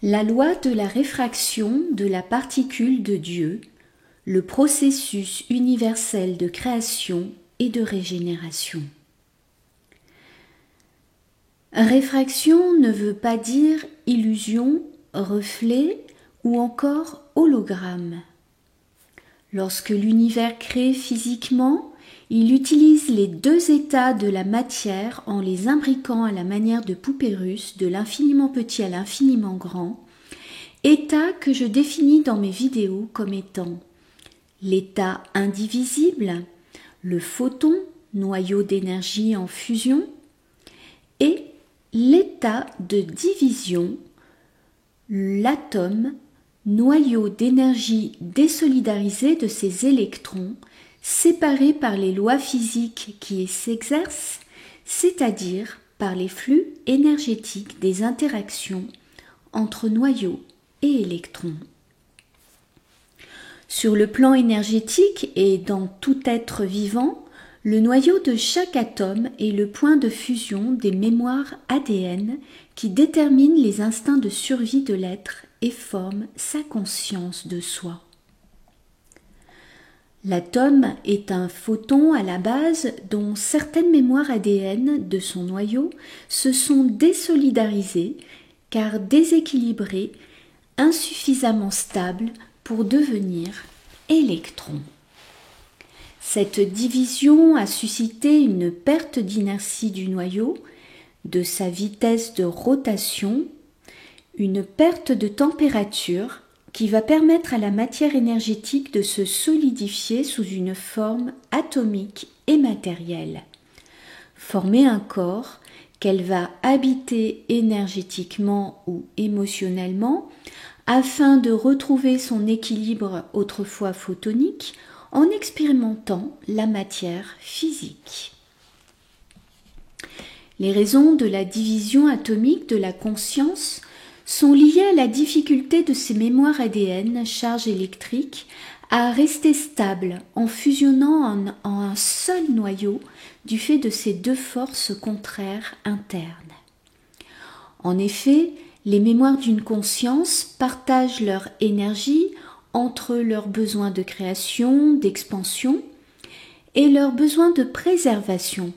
La loi de la réfraction de la particule de Dieu, le processus universel de création et de régénération. Réfraction ne veut pas dire illusion, reflet ou encore hologramme. Lorsque l'univers crée physiquement, il utilise les deux états de la matière en les imbriquant à la manière de poupées russes de l'infiniment petit à l'infiniment grand, état que je définis dans mes vidéos comme étant l'état indivisible, le photon, noyau d'énergie en fusion, et l'état de division, l'atome, noyau d'énergie désolidarisé de ses électrons, séparés par les lois physiques qui y s'exercent, c'est-à-dire par les flux énergétiques des interactions entre noyaux et électrons. Sur le plan énergétique et dans tout être vivant, le noyau de chaque atome est le point de fusion des mémoires ADN qui déterminent les instincts de survie de l'être et forment sa conscience de soi. L'atome est un photon à la base dont certaines mémoires ADN de son noyau se sont désolidarisées car déséquilibrées, insuffisamment stables pour devenir électrons. Cette division a suscité une perte d'inertie du noyau, de sa vitesse de rotation, une perte de température qui va permettre à la matière énergétique de se solidifier sous une forme atomique et matérielle, former un corps qu'elle va habiter énergétiquement ou émotionnellement afin de retrouver son équilibre autrefois photonique en expérimentant la matière physique. Les raisons de la division atomique de la conscience sont liées à la difficulté de ces mémoires ADN charge électrique à rester stables en fusionnant en un seul noyau du fait de ces deux forces contraires internes. En effet, les mémoires d'une conscience partagent leur énergie entre leurs besoins de création, d'expansion et leurs besoins de préservation,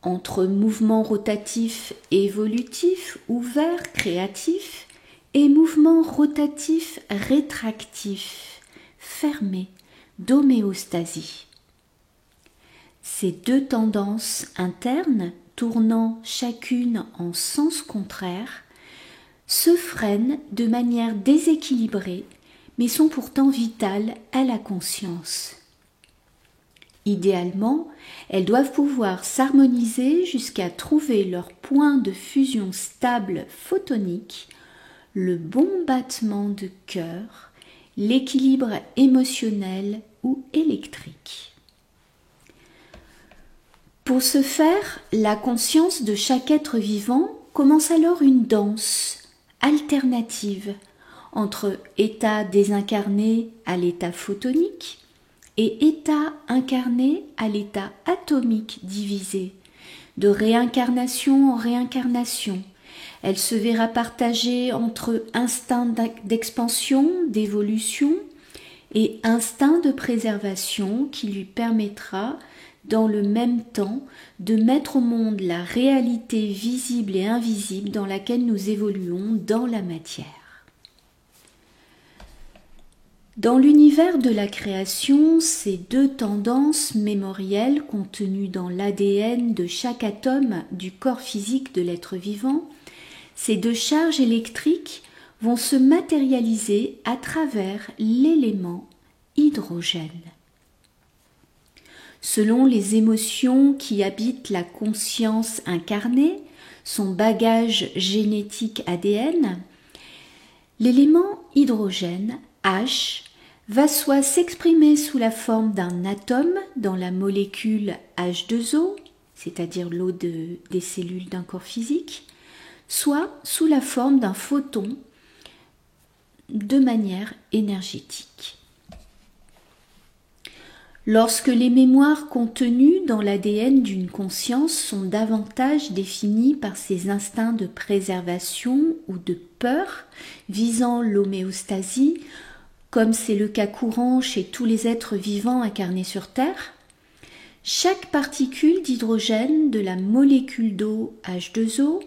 entre mouvements rotatifs évolutifs ouverts créatifs et mouvements rotatifs rétractifs fermés d'homéostasie. Ces deux tendances internes, tournant chacune en sens contraire, se freinent de manière déséquilibrée mais sont pourtant vitales à la conscience. Idéalement, elles doivent pouvoir s'harmoniser jusqu'à trouver leur point de fusion stable photonique, le bon battement de cœur, l'équilibre émotionnel ou électrique. Pour ce faire, la conscience de chaque être vivant commence alors une danse alternative entre état désincarné à l'état photonique et état incarné à l'état atomique divisé, de réincarnation en réincarnation. Elle se verra partagée entre instinct d'expansion, d'évolution et instinct de préservation qui lui permettra, dans le même temps, de mettre au monde la réalité visible et invisible dans laquelle nous évoluons dans la matière. Dans l'univers de la création, ces deux tendances mémorielles contenues dans l'ADN de chaque atome du corps physique de l'être vivant, ces deux charges électriques vont se matérialiser à travers l'élément hydrogène. Selon les émotions qui habitent la conscience incarnée, son bagage génétique ADN, l'élément hydrogène H va soit s'exprimer sous la forme d'un atome dans la molécule H2O, c'est-à-dire l'eau des cellules d'un corps physique, soit sous la forme d'un photon de manière énergétique. Lorsque les mémoires contenues dans l'ADN d'une conscience sont davantage définies par ses instincts de préservation ou de peur visant l'homéostasie, comme c'est le cas courant chez tous les êtres vivants incarnés sur Terre, chaque particule d'hydrogène de la molécule d'eau H2O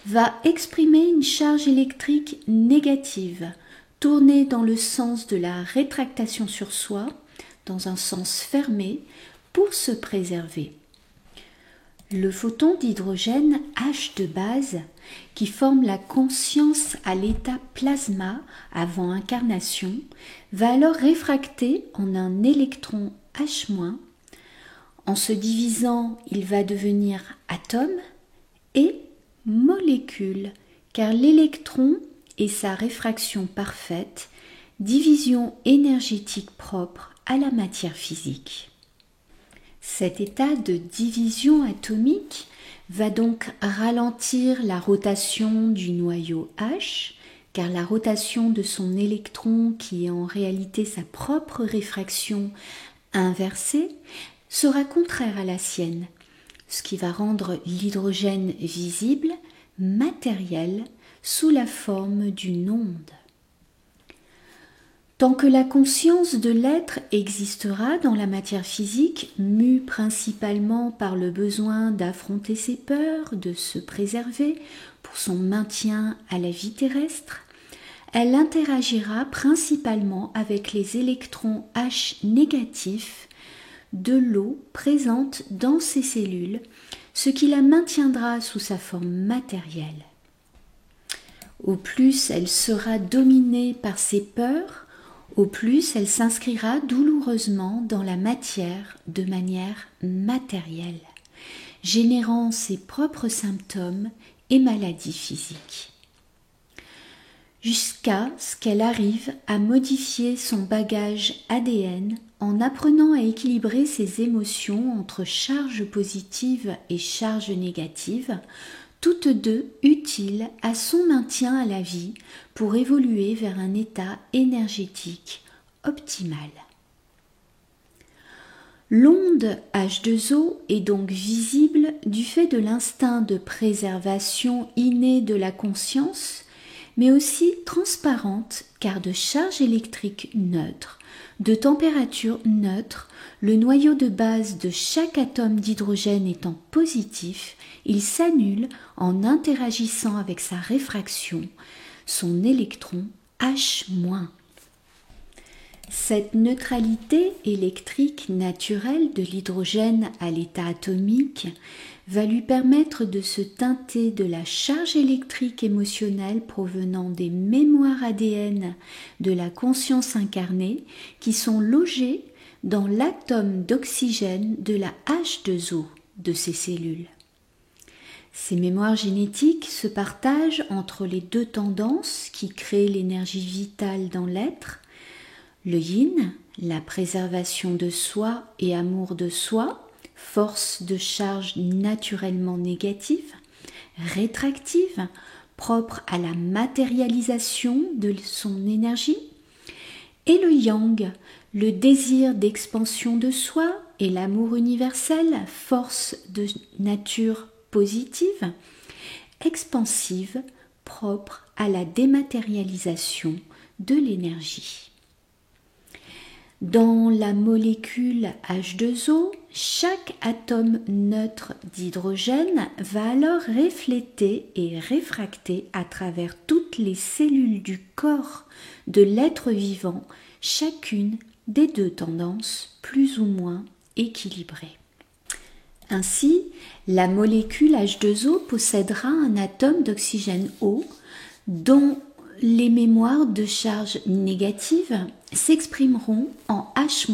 va exprimer une charge électrique négative, tournée dans le sens de la rétractation sur soi, dans un sens fermé, pour se préserver. Le photon d'hydrogène H de base, qui forme la conscience à l'état plasma avant incarnation, va alors réfracter en un électron H-. En se divisant, il va devenir atome et molécule, car l'électron est sa réfraction parfaite, division énergétique propre à la matière physique. Cet état de division atomique va donc ralentir la rotation du noyau H, car la rotation de son électron, qui est en réalité sa propre réfraction inversée, sera contraire à la sienne, ce qui va rendre l'hydrogène visible, matériel, sous la forme d'une onde. Tant que la conscience de l'être existera dans la matière physique, mue principalement par le besoin d'affronter ses peurs, de se préserver pour son maintien à la vie terrestre, elle interagira principalement avec les électrons H négatifs de l'eau présente dans ses cellules, ce qui la maintiendra sous sa forme matérielle. Au plus elle sera dominée par ses peurs, au plus elle s'inscrira douloureusement dans la matière de manière matérielle, générant ses propres symptômes et maladies physiques. Jusqu'à ce qu'elle arrive à modifier son bagage ADN en apprenant à équilibrer ses émotions entre charges positives et charges négatives, toutes deux utiles à son maintien à la vie pour évoluer vers un état énergétique optimal. L'onde H2O est donc visible du fait de l'instinct de préservation inné de la conscience, mais aussi transparente car de charge électrique neutre, de température neutre, le noyau de base de chaque atome d'hydrogène étant positif, il s'annule en interagissant avec sa réfraction, son électron H-. Cette neutralité électrique naturelle de l'hydrogène à l'état atomique va lui permettre de se teinter de la charge électrique émotionnelle provenant des mémoires ADN de la conscience incarnée qui sont logées dans l'atome d'oxygène de la H2O de ces cellules. Ces mémoires génétiques se partagent entre les deux tendances qui créent l'énergie vitale dans l'être, le yin, la préservation de soi et amour de soi, force de charge naturellement négative, rétractive, propre à la matérialisation de son énergie, et le yang, le désir d'expansion de soi et l'amour universel, force de nature positive, expansive, propre à la dématérialisation de l'énergie. Dans la molécule H2O, chaque atome neutre d'hydrogène va alors refléter et réfracter à travers toutes les cellules du corps de l'être vivant chacune des deux tendances plus ou moins équilibrées. Ainsi, la molécule H2O possédera un atome d'oxygène O dont les mémoires de charge négative s'exprimeront en H-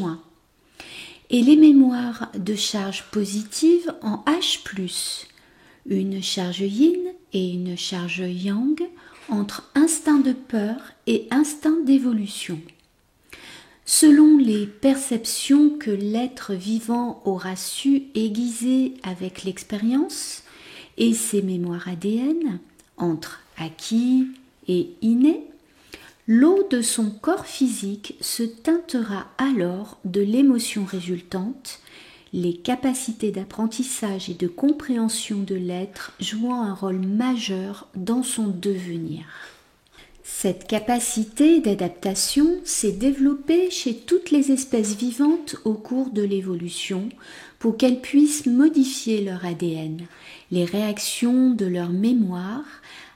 et les mémoires de charge positive en H+, une charge yin et une charge yang entre instinct de peur et instinct d'évolution. Selon les perceptions que l'être vivant aura su aiguiser avec l'expérience et ses mémoires ADN, entre acquis et inné, l'eau de son corps physique se teintera alors de l'émotion résultante, les capacités d'apprentissage et de compréhension de l'être jouant un rôle majeur dans son devenir. Cette capacité d'adaptation s'est développée chez toutes les espèces vivantes au cours de l'évolution pour qu'elles puissent modifier leur ADN, les réactions de leur mémoire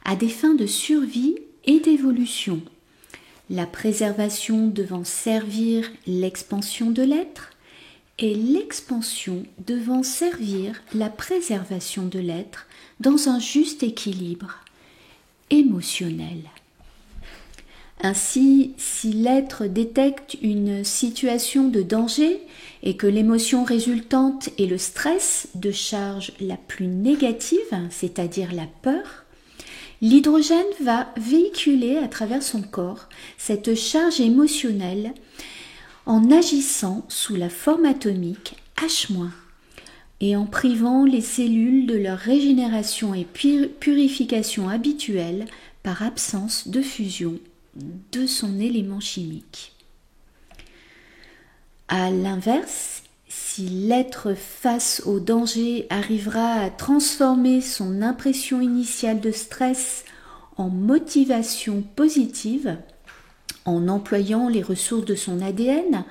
à des fins de survie et d'évolution. La préservation devant servir l'expansion de l'être et l'expansion devant servir la préservation de l'être dans un juste équilibre émotionnel. Ainsi, si l'être détecte une situation de danger et que l'émotion résultante est le stress de charge la plus négative, c'est-à-dire la peur, l'hydrogène va véhiculer à travers son corps cette charge émotionnelle en agissant sous la forme atomique H- et en privant les cellules de leur régénération et purification habituelle par absence de fusion de son élément chimique. À l'inverse, si l'être face au danger arrivera à transformer son impression initiale de stress en motivation positive, en employant les ressources de son ADN,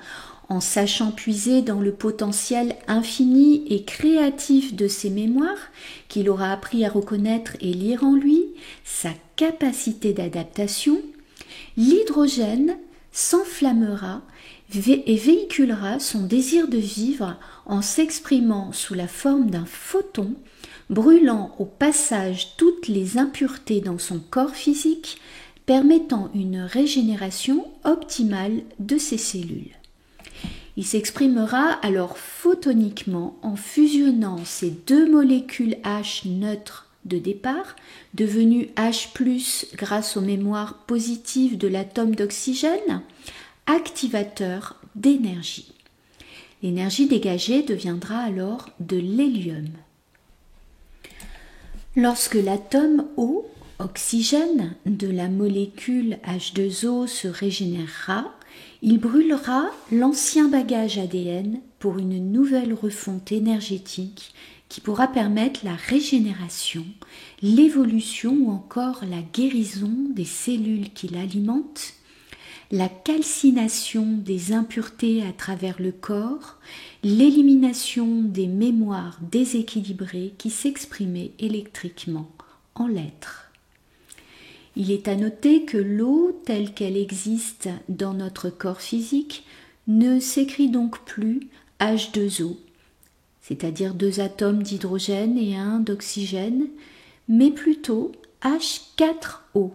en sachant puiser dans le potentiel infini et créatif de ses mémoires, qu'il aura appris à reconnaître et lire en lui, sa capacité d'adaptation, l'hydrogène s'enflammera et véhiculera son désir de vivre en s'exprimant sous la forme d'un photon, brûlant au passage toutes les impuretés dans son corps physique, permettant une régénération optimale de ses cellules. Il s'exprimera alors photoniquement en fusionnant ces deux molécules H neutres de départ, devenues H+, grâce aux mémoires positives de l'atome d'oxygène, activateur d'énergie. L'énergie dégagée deviendra alors de l'hélium. Lorsque l'atome O, oxygène, de la molécule H2O se régénérera, il brûlera l'ancien bagage ADN pour une nouvelle refonte énergétique qui pourra permettre la régénération, l'évolution ou encore la guérison des cellules qui l'alimentent, la calcination des impuretés à travers le corps, l'élimination des mémoires déséquilibrées qui s'exprimaient électriquement en l'être. Il est à noter que l'eau telle qu'elle existe dans notre corps physique ne s'écrit donc plus H2O, c'est-à-dire 2 atomes d'hydrogène et 1 d'oxygène, mais plutôt H4O,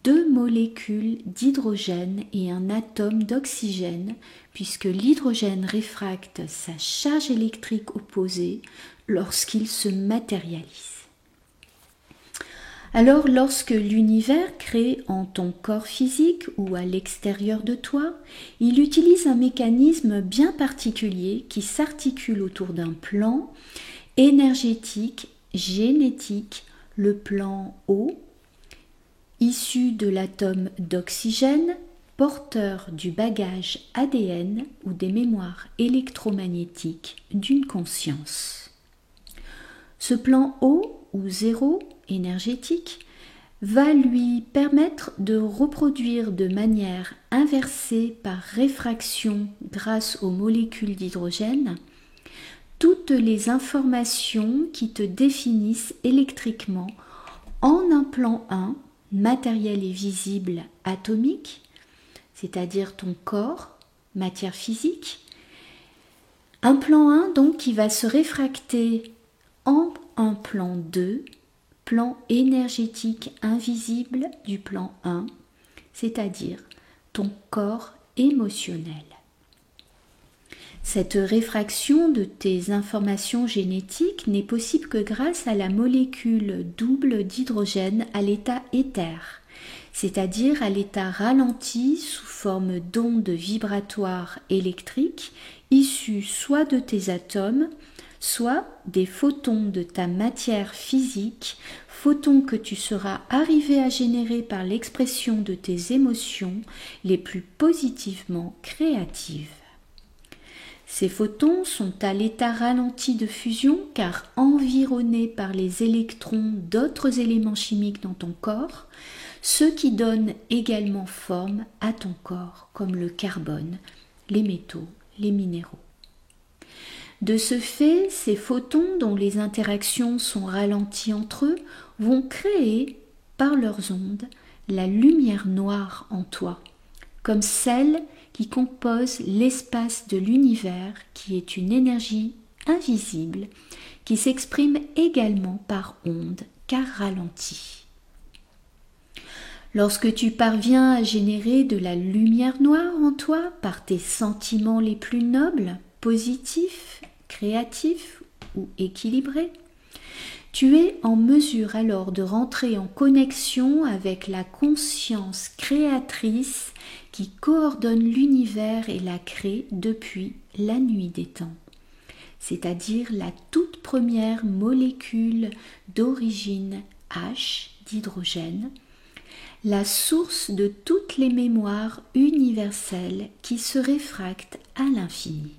2 molécules d'hydrogène et un atome d'oxygène, puisque l'hydrogène réfracte sa charge électrique opposée lorsqu'il se matérialise. Alors, lorsque l'univers crée en ton corps physique ou à l'extérieur de toi, il utilise un mécanisme bien particulier qui s'articule autour d'un plan énergétique, génétique, le plan O, issu de l'atome d'oxygène, porteur du bagage ADN ou des mémoires électromagnétiques d'une conscience. Ce plan O ou zéro énergétique va lui permettre de reproduire de manière inversée par réfraction grâce aux molécules d'hydrogène toutes les informations qui te définissent électriquement en un plan 1, matériel et visible atomique, c'est-à-dire ton corps, matière physique. Un plan 1 donc qui va se réfracter en un plan 2, plan énergétique invisible du plan 1, c'est-à-dire ton corps émotionnel. Cette réfraction de tes informations génétiques n'est possible que grâce à la molécule double d'hydrogène à l'état éther, c'est-à-dire à l'état ralenti sous forme d'ondes vibratoires électriques issues soit de tes atomes, soit des photons de ta matière physique, photons que tu seras arrivé à générer par l'expression de tes émotions les plus positivement créatives. Ces photons sont à l'état ralenti de fusion car environnés par les électrons d'autres éléments chimiques dans ton corps, ceux qui donnent également forme à ton corps, comme le carbone, les métaux, les minéraux. De ce fait, ces photons dont les interactions sont ralenties entre eux vont créer, par leurs ondes, la lumière noire en toi, comme celle qui compose l'espace de l'univers qui est une énergie invisible qui s'exprime également par ondes car ralenties. Lorsque tu parviens à générer de la lumière noire en toi par tes sentiments les plus nobles, positifs, créatifs ou équilibrés, tu es en mesure alors de rentrer en connexion avec la conscience créatrice qui coordonne l'univers et la crée depuis la nuit des temps, c'est-à-dire la toute première molécule d'origine H d'hydrogène, la source de toutes les mémoires universelles qui se réfractent à l'infini.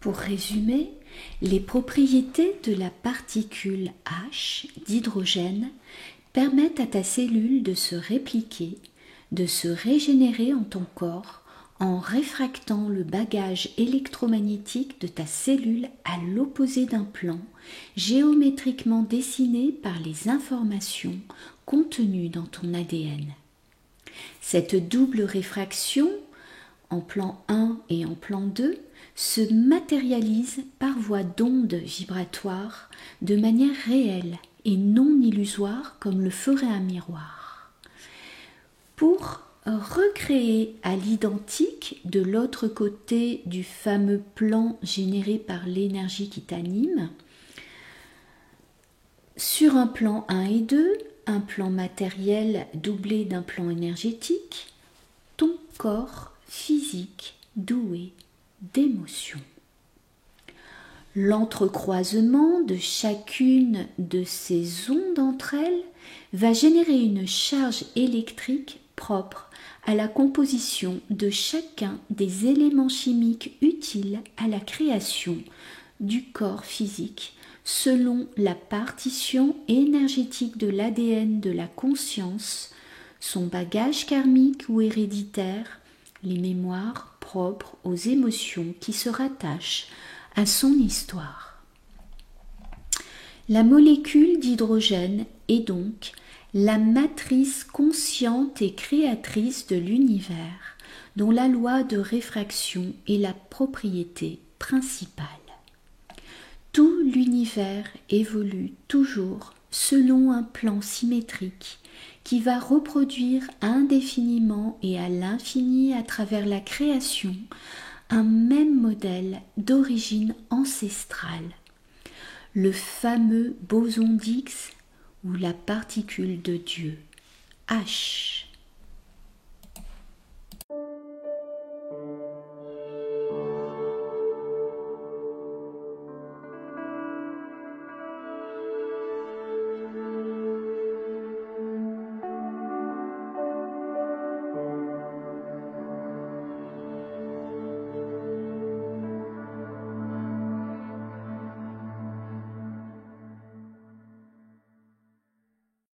Pour résumer, les propriétés de la particule H d'hydrogène permettent à ta cellule de se répliquer, de se régénérer en ton corps en réfractant le bagage électromagnétique de ta cellule à l'opposé d'un plan géométriquement dessiné par les informations contenues dans ton ADN. Cette double réfraction, en plan 1 et en plan 2, se matérialise par voie d'ondes vibratoires de manière réelle et non illusoire comme le ferait un miroir. Pour recréer à l'identique de l'autre côté du fameux plan généré par l'énergie qui t'anime, sur un plan 1 et 2, un plan matériel doublé d'un plan énergétique, ton corps physique doué d'émotions. L'entrecroisement de chacune de ces ondes entre elles va générer une charge électrique propre à la composition de chacun des éléments chimiques utiles à la création du corps physique selon la partition énergétique de l'ADN de la conscience, son bagage karmique ou héréditaire, les mémoires propres aux émotions qui se rattachent à son histoire. La molécule d'hydrogène est donc la matrice consciente et créatrice de l'univers, dont la loi de réfraction est la propriété principale. Tout l'univers évolue toujours selon un plan symétrique qui va reproduire indéfiniment et à l'infini à travers la création un même modèle d'origine ancestrale, le fameux boson d'Higgs ou la particule de Dieu, H.